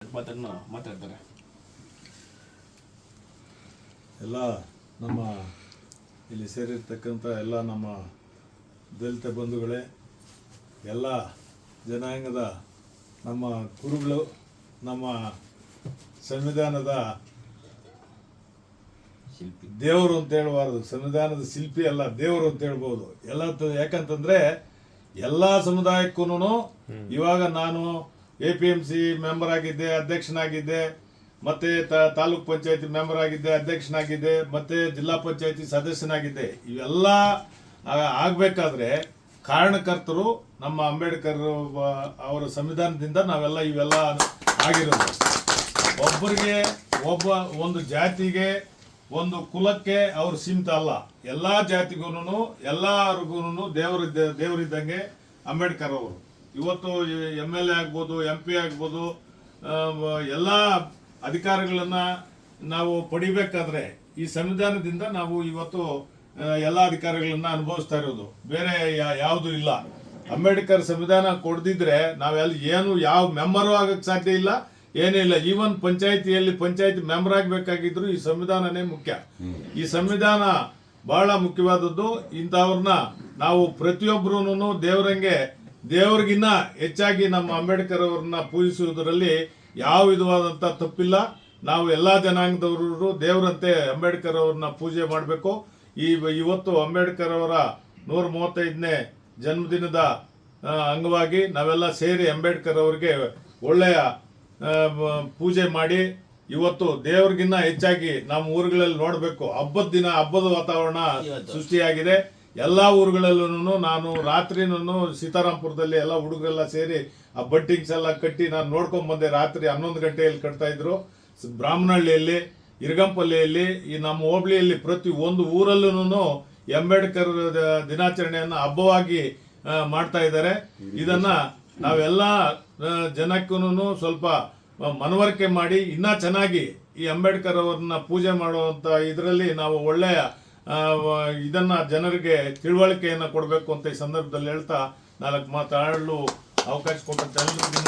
ಮಾತಾಡ್ತಾರೆ ಎಲ್ಲ ನಮ್ಮ ಇಲ್ಲಿ ಸೇರಿರ್ತಕ್ಕಂಥ ಎಲ್ಲ ನಮ್ಮ ದಲಿತ ಬಂಧುಗಳೇ, ಎಲ್ಲ ಜನಾಂಗದ ನಮ್ಮ ಗುರುಗಳು, ನಮ್ಮ ಸಂವಿಧಾನದ ಶಿಲ್ಪಿ ದೇವರು ಅಂತ ಹೇಳಬಾರ್ದು, ಸಂವಿಧಾನದ ಶಿಲ್ಪಿ ಅಲ್ಲ ದೇವರು ಅಂತ ಹೇಳ್ಬೋದು. ಯಾಕಂತಂದ್ರೆ ಎಲ್ಲ ಸಮುದಾಯಕ್ಕೂ ಇವಾಗ ನಾನು APMC ಮೆಂಬರ್ ಆಗಿದ್ದೆ, ಅಧ್ಯಕ್ಷನಾಗಿದ್ದೆ, ಮತ್ತೆ ತಾಲೂಕ್ ಪಂಚಾಯತಿ ಮೆಂಬರ್ ಆಗಿದ್ದೆ, ಅಧ್ಯಕ್ಷನಾಗಿದ್ದೆ, ಮತ್ತೆ ಜಿಲ್ಲಾ ಪಂಚಾಯತಿ ಸದಸ್ಯನಾಗಿದ್ದೆ. ಇವೆಲ್ಲ ಆಗ್ಬೇಕಾದ್ರೆ ಕಾರಣಕರ್ತರು ನಮ್ಮ ಅಂಬೇಡ್ಕರ್ ಅವರ ಸಂವಿಧಾನದಿಂದ ನಾವೆಲ್ಲ ಇವೆಲ್ಲ ಆಗಿರೋದು. ಒಬ್ಬರಿಗೆ ಒಂದು ಜಾತಿಗೆ ಒಂದು ಕುಲಕ್ಕೆ ಅವ್ರು ಸೀಮಿತ ಅಲ್ಲ, ಎಲ್ಲಾ ಜಾತಿಗೂ ಎಲ್ಲರಿಗೂ ದೇವರಿದ್ದಂಗೆ ಅಂಬೇಡ್ಕರ್ ಅವರು. ಇವತ್ತು MLA ಆಗ್ಬೋದು, MP ಆಗ್ಬೋದು, ಎಲ್ಲ ಅಧಿಕಾರಗಳನ್ನ ನಾವು ಪಡಿಬೇಕಾದ್ರೆ ಈ ಸಂವಿಧಾನದಿಂದ ನಾವು ಇವತ್ತು ಎಲ್ಲ ಅಧಿಕಾರಗಳನ್ನ ಅನುಭವಿಸ್ತಾ ಇರೋದು. ಬೇರೆ ಯಾವುದು ಇಲ್ಲ. ಅಂಬೇಡ್ಕರ್ ಸಂವಿಧಾನ ಕೊಡ್ದಿದ್ರೆ ನಾವೆಲ್ಲ ಯಾವ ಮೆಂಬರು ಆಗಕ್ಕೆ ಸಾಧ್ಯ ಇಲ್ಲ, ಏನೇ ಇಲ್ಲ. ಈವನ್ ಪಂಚಾಯತಿ ಮೆಂಬರ್ ಆಗಬೇಕಾಗಿದ್ರು ಈ ಸಂವಿಧಾನನೇ ಮುಖ್ಯ. ಈ ಸಂವಿಧಾನ ಬಹಳ ಮುಖ್ಯವಾದದ್ದು. ಇಂಥವ್ರನ್ನ ನಾವು ಪ್ರತಿಯೊಬ್ಬರೂ ದೇವರಿಗಿನ್ನ ಹೆಚ್ಚಾಗಿ ನಮ್ಮ ಅಂಬೇಡ್ಕರ್ ಅವ್ರನ್ನ ಪೂಜಿಸುವುದರಲ್ಲಿ ಯಾವ ವಿಧವಾದಂಥ ತಪ್ಪಿಲ್ಲ. ನಾವು ಎಲ್ಲ ಜನಾಂಗದವರು ದೇವರಂತೆ ಅಂಬೇಡ್ಕರ್ ಅವ್ರನ್ನ ಪೂಜೆ ಮಾಡಬೇಕು. ಇವತ್ತು ಅಂಬೇಡ್ಕರ್ ಅವರ 135ನೇ ಜನ್ಮದಿನದ ಅಂಗವಾಗಿ ನಾವೆಲ್ಲ ಸೇರಿ ಅಂಬೇಡ್ಕರ್ ಅವರಿಗೆ ಒಳ್ಳೆಯ ಪೂಜೆ ಮಾಡಿ ಇವತ್ತು ದೇವ್ರಿಗಿನ್ನ ಹೆಚ್ಚಾಗಿ ನಮ್ಮ ಊರುಗಳಲ್ಲಿ ನೋಡಬೇಕು. ಹಬ್ಬದ ವಾತಾವರಣ ಸೃಷ್ಟಿಯಾಗಿದೆ. ಎಲ್ಲ ಊರುಗಳಲ್ಲೂ ನಾನು ರಾತ್ರಿನೂ ಸೀತಾರಾಂಪುರದಲ್ಲಿ ಎಲ್ಲ ಹುಡುಗರೆಲ್ಲ ಸೇರಿ ಆ ಬಟ್ಟಿಂಗ್ಸ್ ಎಲ್ಲ ಕಟ್ಟಿ ನಾನು ನೋಡ್ಕೊಂಡ್ ಬಂದೆ. ರಾತ್ರಿ 11 ಗಂಟೆಯಲ್ಲಿ ಕಟ್ತಾ ಇದ್ರು. ಬ್ರಾಹ್ಮಣಹಳ್ಳಿಯಲ್ಲಿ, ಇರಗಂಪಲ್ಲಿಯಲ್ಲಿ, ಈ ನಮ್ಮ ಹೋಬಳಿಯಲ್ಲಿ ಪ್ರತಿ ಒಂದು ಊರಲ್ಲೂ ಅಂಬೇಡ್ಕರ್ ದಿನಾಚರಣೆಯನ್ನ ಹಬ್ಬವಾಗಿ ಮಾಡ್ತಾ ಇದ್ದಾರೆ. ಇದನ್ನ ನಾವೆಲ್ಲ ಜನಕ್ಕೂ ಸ್ವಲ್ಪ ಮನವರಿಕೆ ಮಾಡಿ ಇನ್ನೂ ಚೆನ್ನಾಗಿ ಈ ಅಂಬೇಡ್ಕರ್ ಅವ್ರನ್ನ ಪೂಜೆ ಮಾಡುವಂತ ಇದರಲ್ಲಿ ನಾವು ಒಳ್ಳೆಯ ಇದನ್ನ ಜನರಿಗೆ ತಿಳುವಳಿಕೆಯನ್ನ ಕೊಡಬೇಕು ಅಂತ ಈ ಸಂದರ್ಭದಲ್ಲಿ ಹೇಳ್ತಾ 4 ಮಾತಾಡಲು ಅವಕಾಶ ಕೊಟ್ಟಂತ ಎಲ್ಲರಿಗೂ